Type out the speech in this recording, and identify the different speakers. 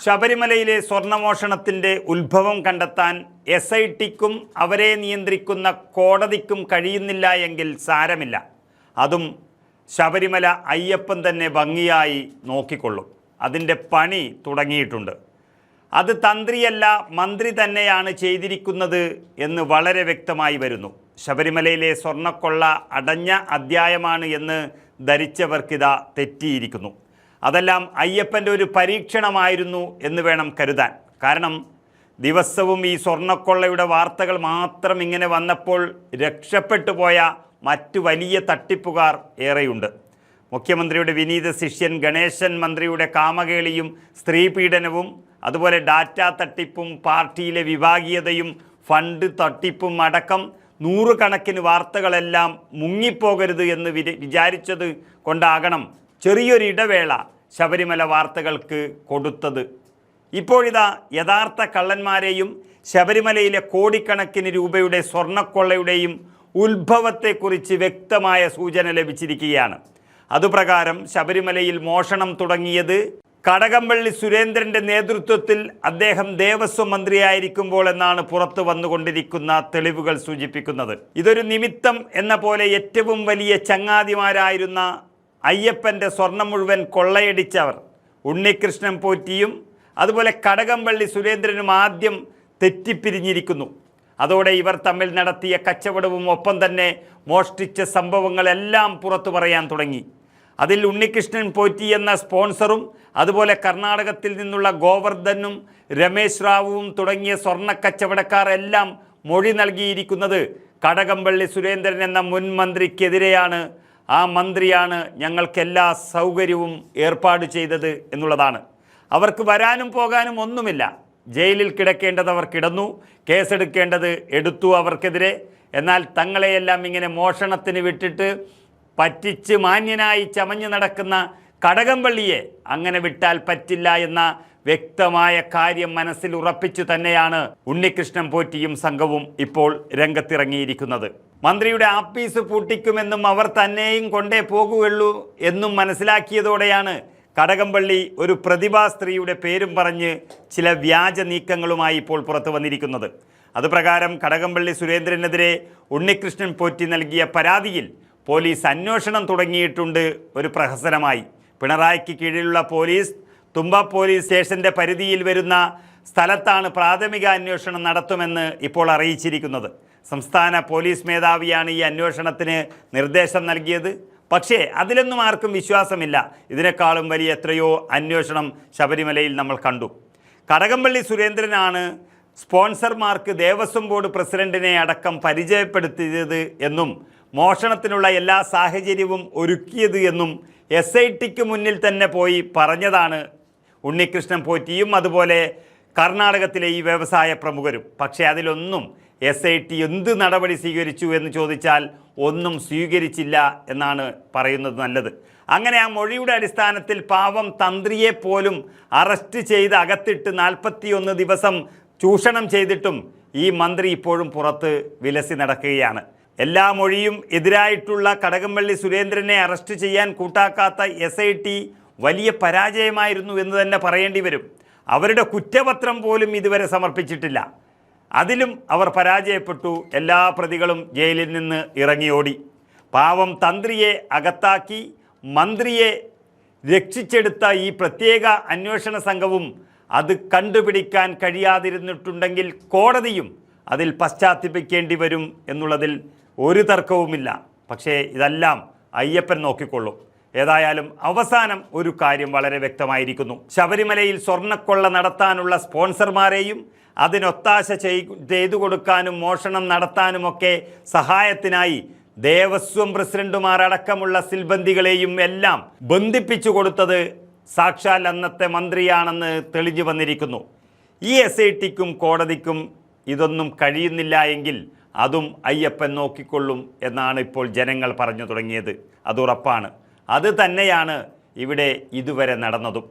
Speaker 1: ശബരിമലയിലെ സ്വർണ്ണമോഷണത്തിൻ്റെ ഉത്ഭവം കണ്ടെത്താൻ SITക്കും അവരെ നിയന്ത്രിക്കുന്ന കോടതിക്കും കഴിയുന്നില്ല എങ്കിൽ സാരമില്ല. അതും ശബരിമല അയ്യപ്പൻ തന്നെ ഭംഗിയായി നോക്കിക്കൊള്ളും. അതിൻ്റെ പണി തുടങ്ങിയിട്ടുണ്ട്. അത് തന്ത്രിയല്ല, മന്ത്രി തന്നെയാണ് ചെയ്തിരിക്കുന്നത് എന്ന് വളരെ വ്യക്തമായി വരുന്നു. ശബരിമലയിലെ സ്വർണ്ണക്കൊള്ള അടഞ്ഞ അധ്യായമാണ് എന്ന് ധരിച്ചവർക്കിതാ തെറ്റിയിരിക്കുന്നു. അതെല്ലാം അയ്യപ്പൻ്റെ ഒരു പരീക്ഷണമായിരുന്നു എന്ന് വേണം കരുതാൻ. കാരണം ദിവസവും ഈ സ്വർണ്ണക്കൊള്ളയുടെ വാർത്തകൾ മാത്രം ഇങ്ങനെ വന്നപ്പോൾ രക്ഷപ്പെട്ടു പോയ മറ്റു വലിയ തട്ടിപ്പുകാർ ഏറെയുണ്ട്. മുഖ്യമന്ത്രിയുടെ വിനീത ശിഷ്യൻ ഗണേശൻ മന്ത്രിയുടെ കാമകേളിയും സ്ത്രീപീഡനവും അതുപോലെ ഡാറ്റ തട്ടിപ്പും പാർട്ടിയിലെ വിഭാഗീയതയും ഫണ്ട് തട്ടിപ്പും അടക്കം നൂറുകണക്കിന് വാർത്തകളെല്ലാം മുങ്ങിപ്പോകരുത് എന്ന് വിചാരിച്ചത് കൊണ്ടാകണം ചെറിയൊരു ഇടവേള ശബരിമല വാർത്തകൾക്ക് കൊടുത്തത്. ഇപ്പോഴിതാ യഥാർത്ഥ കള്ളന്മാരെയും ശബരിമലയിലെ കോടിക്കണക്കിന് രൂപയുടെ സ്വർണ്ണക്കൊള്ളയുടെയും ഉത്ഭവത്തെക്കുറിച്ച് വ്യക്തമായ സൂചന ലഭിച്ചിരിക്കുകയാണ്. അതുപ്രകാരം ശബരിമലയിൽ മോഷണം തുടങ്ങിയത് കടകംപള്ളി സുരേന്ദ്രൻ്റെ നേതൃത്വത്തിൽ അദ്ദേഹം ദേവസ്വം മന്ത്രിയായിരിക്കുമ്പോൾ എന്നാണ് പുറത്തു വന്നുകൊണ്ടിരിക്കുന്ന തെളിവുകൾ സൂചിപ്പിക്കുന്നത്. ഇതൊരു നിമിത്തം എന്ന പോലെ ഏറ്റവും വലിയ ചങ്ങാതിമാരായിരുന്ന അയ്യപ്പൻ്റെ സ്വർണം മുഴുവൻ കൊള്ളയടിച്ചവർ ഉണ്ണികൃഷ്ണൻ പോറ്റിയും അതുപോലെ കടകംപള്ളി സുരേന്ദ്രനും ആദ്യം തെറ്റിപ്പിരിഞ്ഞിരിക്കുന്നു. അതോടെ ഇവർ തമ്മിൽ നടത്തിയ കച്ചവടവും ഒപ്പം തന്നെ മോഷ്ടിച്ച സംഭവങ്ങളെല്ലാം പുറത്തു പറയാൻ തുടങ്ങി. അതിൽ ഉണ്ണികൃഷ്ണൻ പോറ്റി എന്ന സ്പോൺസറും അതുപോലെ കർണാടകത്തിൽ നിന്നുള്ള ഗോവർദ്ധനും രമേശ് റാവുവും തുടങ്ങിയ സ്വർണ്ണക്കച്ചവടക്കാർ എല്ലാം മൊഴി നൽകിയിരിക്കുന്നത് കടകംപള്ളി സുരേന്ദ്രൻ എന്ന മുൻ മന്ത്രിക്കെതിരെയാണ്. ആ മന്ത്രിയാണ് ഞങ്ങൾക്കെല്ലാ സൗകര്യവും ഏർപ്പാട് ചെയ്തത് എന്നുള്ളതാണ്. അവർക്ക് വരാനും പോകാനും ഒന്നുമില്ല. ജയിലിൽ കിടക്കേണ്ടത് അവർ കിടന്നു, കേസെടുക്കേണ്ടത് എടുത്തു അവർക്കെതിരെ. എന്നാൽ തങ്ങളെയെല്ലാം ഇങ്ങനെ മോഷണത്തിന് വിട്ടിട്ട് പറ്റിച്ച് മാന്യനായി ചമഞ്ഞു നടക്കുന്ന കടകംപള്ളിയെ അങ്ങനെ വിട്ടാൽ പറ്റില്ല എന്ന വ്യക്തമായ കാര്യം മനസ്സിൽ ഉറപ്പിച്ചു തന്നെയാണ് ഉണ്ണികൃഷ്ണൻ പോറ്റിയും സംഘവും ഇപ്പോൾ രംഗത്തിറങ്ങിയിരിക്കുന്നത്. മന്ത്രിയുടെ ആപ്പീസ് പൂട്ടിക്കുമെന്നും അവർ തന്നെയും കൊണ്ടേ പോകുകയുള്ളൂ എന്നും മനസ്സിലാക്കിയതോടെയാണ് കടകംപള്ളി ഒരു പ്രതിഭാ സ്ത്രീയുടെ പേരും പറഞ്ഞ് ചില വ്യാജ നീക്കങ്ങളുമായി ഇപ്പോൾ പുറത്തു വന്നിരിക്കുന്നത്. അതുപ്രകാരം കടകംപള്ളി സുരേന്ദ്രനെതിരെ ഉണ്ണികൃഷ്ണൻ പോറ്റി നൽകിയ പരാതിയിൽ പോലീസ് അന്വേഷണം തുടങ്ങിയിട്ടുണ്ട്. ഒരു പ്രഹസനമായി പിണറായിക്ക് കീഴിലുള്ള പോലീസ് തുമ്പ പോലീസ് സ്റ്റേഷൻ്റെ പരിധിയിൽ വരുന്ന സ്ഥലത്താണ് പ്രാഥമിക അന്വേഷണം നടത്തുമെന്ന് ഇപ്പോൾ അറിയിച്ചിരിക്കുന്നത്. സംസ്ഥാന പോലീസ് മേധാവിയാണ് ഈ അന്വേഷണത്തിന് നിർദ്ദേശം നൽകിയത്. പക്ഷേ അതിലൊന്നും ആർക്കും വിശ്വാസമില്ല. ഇതിനേക്കാളും വലിയ എത്രയോ അന്വേഷണം ശബരിമലയിൽ നമ്മൾ കണ്ടു. കടകംപള്ളി സുരേന്ദ്രനാണ് സ്പോൺസർമാർക്ക് ദേവസ്വം ബോർഡ് പ്രസിഡന്റിനെ അടക്കം പരിചയപ്പെടുത്തിയത് എന്നും മോഷണത്തിനുള്ള എല്ലാ സാഹചര്യവും ഒരുക്കിയത് എന്നും SITക്ക് മുന്നിൽ തന്നെ പോയി പറഞ്ഞതാണ് ഉണ്ണികൃഷ്ണൻ പോറ്റിയും അതുപോലെ കർണാടകത്തിലെ ഈ വ്യവസായ പ്രമുഖരും. പക്ഷേ അതിലൊന്നും SIT എന്ത് നടപടി സ്വീകരിച്ചു എന്ന് ചോദിച്ചാൽ ഒന്നും സ്വീകരിച്ചില്ല എന്നാണ് പറയുന്നത് നല്ലത്. അങ്ങനെ ആ മൊഴിയുടെ അടിസ്ഥാനത്തിൽ പാവം തന്ത്രിയെ പോലും അറസ്റ്റ് ചെയ്ത് അകത്തിട്ട് 41 ദിവസം ചൂഷണം ചെയ്തിട്ടും ഈ മന്ത്രി ഇപ്പോഴും പുറത്ത് വിലസി നടക്കുകയാണ്. എല്ലാ മൊഴിയും എതിരായിട്ടുള്ള കടകംപള്ളി സുരേന്ദ്രനെ അറസ്റ്റ് ചെയ്യാൻ കൂട്ടാക്കാത്ത SIT വലിയ പരാജയമായിരുന്നു എന്ന് തന്നെ പറയേണ്ടി വരും. അവരുടെ കുറ്റപത്രം പോലും ഇതുവരെ സമർപ്പിച്ചിട്ടില്ല. അതിലും അവർ പരാജയപ്പെട്ടു. എല്ലാ പ്രതികളും ജയിലിൽ നിന്ന് ഇറങ്ങിയോടി. പാവം തന്ത്രിയെ അകത്താക്കി മന്ത്രിയെ രക്ഷിച്ചെടുത്ത ഈ പ്രത്യേക അന്വേഷണ സംഘവും അത് കണ്ടുപിടിക്കാൻ കഴിയാതിരുന്നിട്ടുണ്ടെങ്കിൽ കോടതിയും അതിൽ പശ്ചാത്തപിക്കേണ്ടി വരും എന്നുള്ളതിൽ ഒരു തർക്കവുമില്ല. പക്ഷേ ഇതെല്ലാം അയ്യപ്പൻ നോക്കിക്കൊള്ളും. ഏതായാലും അവസാനം ഒരു കാര്യം വളരെ വ്യക്തമായിരിക്കുന്നു. ശബരിമലയിൽ സ്വർണ്ണക്കൊള്ള നടത്താനുള്ള സ്പോൺസർമാരെയും അതിനൊത്താശ ചെയ്തു കൊടുക്കാനും മോഷണം നടത്താനുമൊക്കെ സഹായത്തിനായി ദേവസ്വം പ്രസിഡന്റുമാരടക്കമുള്ള സിൽബന്ദികളെയും എല്ലാം ബന്ധിപ്പിച്ചു കൊടുത്തത് സാക്ഷാൽ അന്നത്തെ മന്ത്രിയാണെന്ന് തെളിഞ്ഞു വന്നിരിക്കുന്നു. ഈ SITക്കും കോടതിക്കും ഇതൊന്നും കഴിയുന്നില്ല എങ്കിൽ അതും അയ്യപ്പൻ നോക്കിക്കൊള്ളും എന്നാണ് ഇപ്പോൾ ജനങ്ങൾ പറഞ്ഞു തുടങ്ങിയത്. അതുറപ്പാണ്. അത് തന്നെയാണ് ഇവിടെ ഇതുവരെ നടന്നതും.